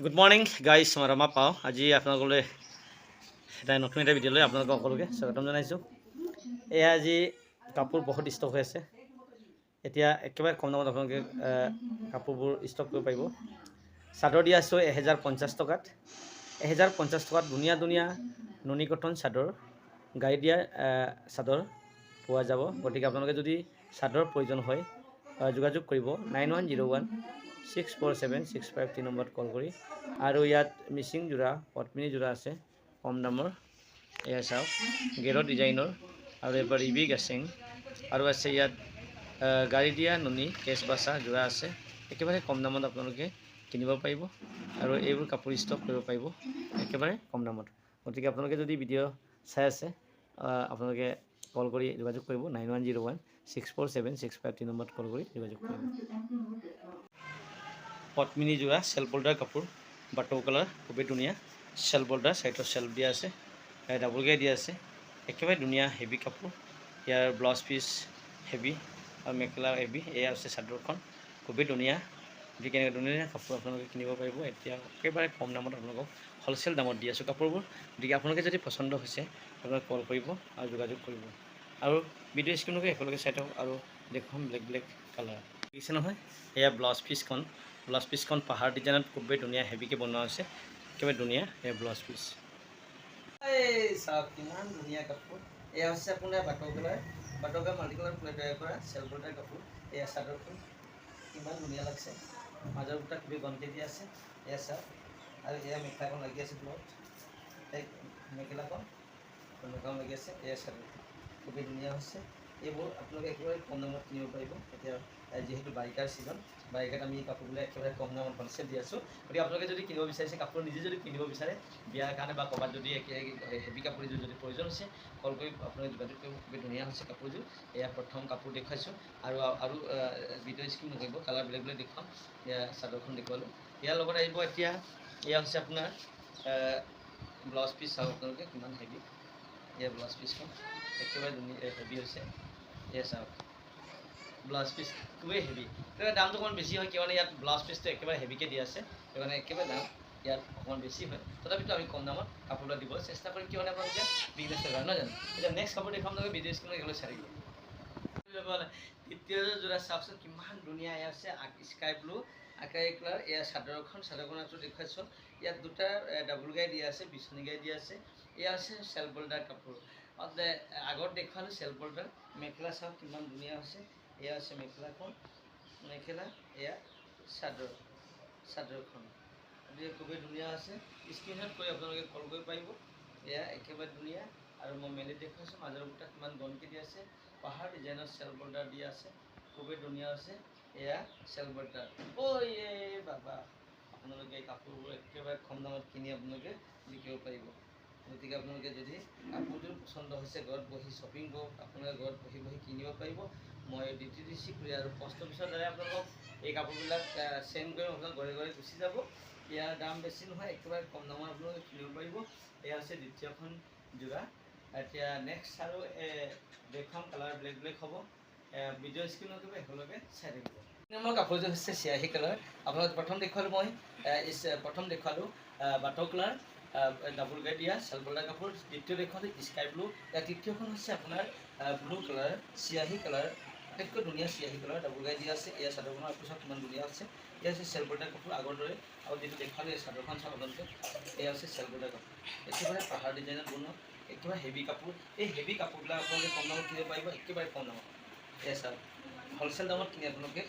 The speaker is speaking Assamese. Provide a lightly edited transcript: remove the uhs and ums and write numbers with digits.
গুড মৰ্ণিং গাইজ, মই ৰমা পাওঁ। আজি আপোনালোকলৈ নতুন এটা ভিডিঅ'লৈ আপোনালোকক সকলোকে স্বাগতম জনাইছোঁ। এয়া আজি কাপোৰ বহুত ষ্টক হৈ আছে। এতিয়া একেবাৰে কম দামত আপোনালোকে কাপোৰবোৰ ষ্টক কৰিব পাৰিব। চাদৰ দি আছোঁ 1050 টকাত। 1050 টকাত ধুনীয়া ধুনীয়া নুনি কটন চাদৰ, গাড়ী দিয়া চাদৰ পোৱা যাব। গতিকে আপোনালোকে যদি চাদৰ প্ৰয়োজন হয় যোগাযোগ কৰিব 9101647653 নম্বৰত কল কৰি। আৰু ইয়াত মিচিং যোৰা, পদ্মিনী যোৰা আছে কম দামৰ। এয়া চাওক, গেৰ ডিজাইনৰ। আৰু এবাৰ ৰিবি গেছেং আৰু আছে ইয়াত গাড়ী দিয়া নুনি কেচ বাছা যোৰা আছে। একেবাৰে কম দামত আপোনালোকে কিনিব পাৰিব আৰু এইবোৰ কাপোৰ ষ্টক কৰিব পাৰিব একেবাৰে কম দামত। গতিকে আপোনালোকে যদি ভিডিঅ' চাই আছে আপোনালোকে কল কৰি যোগাযোগ কৰিব 9101647653 নম্বৰত কল কৰি যোগাযোগ কৰিব। পদ্মিনী যোৰা চেল্ফ বল্ডাৰ কাপোৰ, বাটৌ কালাৰ, খুবেই ধুনীয়া। চেল্ফ বল্ডাৰ, চাইডত চেল্ফ দিয়া আছে, ডাবুলকৈ দিয়া আছে। একেবাৰে ধুনীয়া হেভি কাপোৰ। ইয়াৰ ব্লাউজ পিচ হেভি আৰু মেখেলা হেভি। এয়া আছে চাদৰখন, খুবেই ধুনীয়া। গতিকে এনেকৈ ধুনীয়া ধুনীয়া কাপোৰ আপোনালোকে কিনিব পাৰিব। এতিয়া একেবাৰে কম দামত আপোনালোকক হ'লচেল দামত দি আছোঁ কাপোৰবোৰ। গতিকে আপোনালোকে যদি পচন্দ হৈছে আপোনালোকে কল কৰিব আৰু যোগাযোগ কৰিব। আৰু ভিডিঅ' স্ক্ৰীনকে একেলগে চাই থাকক আৰু দেখুৱাম ব্লেক ব্লেক কালাৰ দেখিছে নহয়। এয়া ব্লাউজ পিচখন, ব্লাউজ পিচখন পাহাৰ ডিজাইনত খুবেই ধুনীয়া হেভিকৈ বনোৱা হৈছে। একেবাৰে ধুনীয়া এয়া ব্লাউজ পিচ। এই চাওক কিমান ধুনীয়া কাপোৰ। এয়া হৈছে আপোনাৰ বাটৌ কালাৰ, বাটৌ কালাৰ মাল্টি কালাৰ ফুলে তৈয়াৰ কৰা চেল্ফ বল্ডাৰ কাপোৰ। এয়া চাদৰখন কিমান ধুনীয়া লাগছে, মাজৰ বুটা খুবেই গন্তি দি আছে। এয়া চাওক, আৰু এয়া মেখেলাখন লাগি আছে তলত, মেখেলাখন লাগি আছে। এয়া চাদৰ খুবেই ধুনীয়া হৈছে। এইবোৰ আপোনালোকে একেবাৰে কম দামত কিনিব পাৰিব। এতিয়া যিহেতু বাৰিষাৰ ছিজন, বাৰিষাত আমি কাপোৰবিলাক একেবাৰে কম দামত হ'লচেল দি আছোঁ। গতিকে আপোনালোকে যদি কিনিব বিচাৰিছে কাপোৰ, নিজে যদি পিন্ধিব বিচাৰে বিয়াৰ কাৰণে বা ক'ৰবাত যদি হেভি কাপোৰ এযোৰ যদি প্ৰয়োজন হৈছে কল কৰি আপোনালোকে যোগাযোগ কৰিব। খুবেই ধুনীয়া হৈছে কাপোৰযোৰ। এয়া প্ৰথম কাপোৰ দেখুৱাইছোঁ আৰু ভিডিঅ' স্ক্ৰীন নকৰিব, কালাৰ বেলেগ বেলেগ দেখুৱাম। এয়া চাদৰখন দেখুৱালোঁ। ইয়াৰ লগত আহিব এতিয়া এয়া হৈছে আপোনাৰ ব্লাউজ পিচ। চাওক আপোনালোকে কিমান হেভি। এয়া ব্লাউজ পিচখন একেবাৰে ধুনীয়া হেভি হৈছে। এয়া চাওক ব্লাউজ পিচ খুবেই হেভি। দামটো অকণমান বেছি হয় কিয়নো ইয়াত ব্লাউজ পিচটো একেবাৰে হেভিকৈ দিয়া আছে, সেইকাৰণে একেবাৰে দাম ইয়াত অকণমান বেছি হয়। তথাপিতো আমি কম দামত কাপোৰবিলাক দিবলৈ চেষ্টা কৰিম কিয়নো আপোনালোকে বিজনেছ কৰে নহয় জানো। এতিয়া নেক্সট কাপোৰ দেখুৱাম আপোনালোকে ভিডিঅ' স্ক্ৰীনত একেলগে চাই থাকিব। তৃতীয় যোৰা চাওকচোন কিমান ধুনীয়া। এয়া আছে স্কাই ব্লু আকাশী কালাৰ। এয়া চাদৰখন, চাদৰখন দেখুৱাইছোঁ। ইয়াত দুটা ডাবুল গাই দিয়া আছে, বিচনী গাই দিয়া আছে। এয়া আছে চেল্ফ বল্ডাৰ কাপোৰ। আগত দেখুৱালোঁ চেল্ফ বল্ডাৰ। মেখেলা চাওক কিমান ধুনীয়া হৈছে। এয়া আছে মেখেলাখন, মেখেলা এয়া চাদৰ, চাদৰখন গতিকে খুবেই ধুনীয়া আছে। স্ক্ৰীনশ্বট কৰি আপোনালোকে কল কৰিব পাৰিব। এয়া একেবাৰে ধুনীয়া। আৰু মই মেলি দেখুৱাইছোঁ মাজৰ বুটা কিমান গনকি দি আছে, পাহাৰ ডিজাইনৰ চেল্ফ বল্ডাৰ দিয়া আছে, খুবেই ধুনীয়া আছে। এয়া চেল্ফ বল্ডাৰ। বাবা আপোনালোকে এই কাপোৰবোৰ একেবাৰে কম দামত কিনি আপোনালোকে বিকিব পাৰিব। গতিকে আপোনালোকে যদি কাপোৰযোৰ পচন্দ হৈছে ঘৰত বহি শ্বপিং কৰক, আপোনালোকে ঘৰত বহি বহি কিনিব পাৰিব। মই DTDC আৰু পষ্ট অফিচৰ দ্বাৰাই আপোনালোকক এই কাপোৰবিলাক চেণ্ড কৰিম, আপোনালোক ঘৰে ঘৰে গুচি যাব। ইয়াৰ দাম বেছি নহয়, একেবাৰে কম দামত আপোনালোকে কিনিব পাৰিব। এয়া হৈছে দ্বিতীয়খন যোৰা। এতিয়া নেক্সট আৰু দেখুৱাম, কালাৰ ব্লেক ব্লেক হ'ব। ভিডিঅ' স্ক্ৰীনত একেলগে চাই থাকিব। নম্বৰ কাপোৰযোৰ হৈছে চিয়াহী কালাৰ। আপোনালোক প্ৰথম দেখুৱালোঁ মই বাটৌ কালাৰ ডাবুল গাই দিয়া চেল্ফ বল্ডাৰ কাপোৰ। দ্বিতীয় দেখুৱালোঁ স্কাই ব্লু। তৃতীয়খন হৈছে আপোনাৰ ব্লু কালাৰ চিয়াহী কালাৰ, আটাইতকৈ ধুনীয়া চিয়াহী কালাৰ ডাবুল গাই দিয়া আছে। এয়া চাদৰখনৰ পিছত কিমান ধুনীয়া আছে। এয়া হৈছে চেল্ফ বল্ডাৰ কাপোৰ আগৰ দৰে। আৰু যিটো দেখুৱালোঁ এই চাদৰখন চাওক আপোনালোকে, এয়া হৈছে চেল্ফ বল্ডাৰ কাপোৰ। একেবাৰে পাহাৰ ডিজাইনত বনোৱা একেবাৰে হেভি কাপোৰ। এই হেভি কাপোৰবিলাক আপোনালোকে কম দামত কিনিব পাৰিব, একেবাৰে কম দামত। এয়া চাওক হ'লচেল দামত কিনি আপোনালোকে